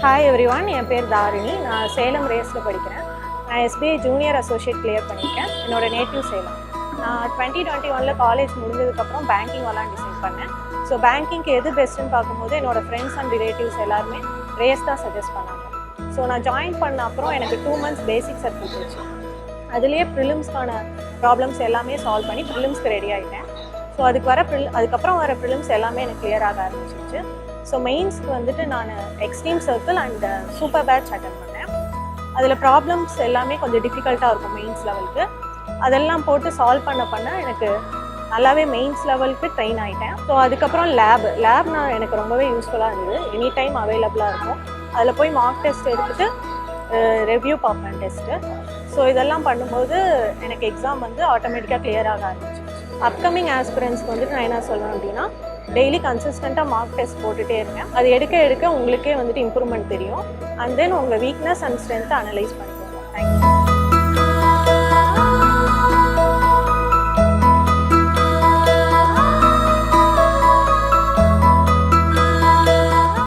Hi everyone, என் பேர் தாரணி. நான் சேலம் ரேஸில் படிக்கிறேன். நான் SBI ஜூனியர் அசோசியேட் கிளியர் பண்ணியிருக்கேன். என்னோட நேட்டிவ் சேலம். நான் 2021 காலேஜ் முடிஞ்சதுக்கப்புறம் பேங்கிங் வரலாம் டிசைட் பண்ணேன். ஸோ பேங்கிங்க்கு எது பெஸ்ட்டுன்னு பார்க்கும்போது என்னோட ஃப்ரெண்ட்ஸ் அண்ட் ரிலேட்டிவ்ஸ் எல்லாருமே ரேஸ் தான் சஜஸ்ட் பண்ணாங்க. ஸோ நான் ஜாயின் பண்ண அப்புறம் எனக்கு 2 months பேசிக் சர்க்கிள் போச்சு. அதுலேயே ப்ரிலிம்ஸ்க்கான ப்ராப்ளம்ஸ் எல்லாமே சால்வ் பண்ணி ப்ரிலிம்ஸ்க்கு ரெடி ஆகிட்டேன். ஸோ அதுக்கப்புறம் வர ப்ரிலிம்ஸ் எல்லாமே எனக்கு கிளியர் ஆக ஆரம்பிச்சிருச்சு. ஸோ மெயின்ஸ்க்கு வந்துட்டு நான் extreme circle and super batch attend பண்ணேன். அதில் ப்ராப்ளம்ஸ் எல்லாமே கொஞ்சம் டிஃபிகல்ட்டாக இருக்கும் மெயின்ஸ் லெவலுக்கு. அதெல்லாம் போட்டு சால்வ் பண்ண எனக்கு நல்லாவே மெயின்ஸ் லெவலுக்கு ட்ரெயின் ஆகிட்டேன். ஸோ அதுக்கப்புறம் லேப் நான் எனக்கு ரொம்பவே யூஸ்ஃபுல்லாக இருந்தது. எனி டைம் அவைலபிளாக இருக்கும். அதில் போய் மார்க் டெஸ்ட் எடுத்துகிட்டு ரிவ்யூ பார்ப்பேன் டெஸ்ட்டு. ஸோ இதெல்லாம் பண்ணும்போது எனக்கு எக்ஸாம் வந்து ஆட்டோமேட்டிக்காக கிளியர் ஆக ஆரம்பிச்சு. அப்கமிங் ஆஸ்பிரன்ஸ்க்கு வந்துட்டு நான் என்ன சொல்லுவேன் அப்படின்னா, டெய்லி கன்சிஸ்டண்ட்டாக மார்க் டெஸ்ட் போட்டுகிட்டே இருக்கேன். அது எடுக்க உங்களுக்கே வந்துட்டு இம்ப்ரூவ்மெண்ட் தெரியும். அண்ட் தென் உங்கள் வீக்னஸ் அண்ட் ஸ்ட்ரென்த்தை அனலைஸ் பண்ணுங்கள்.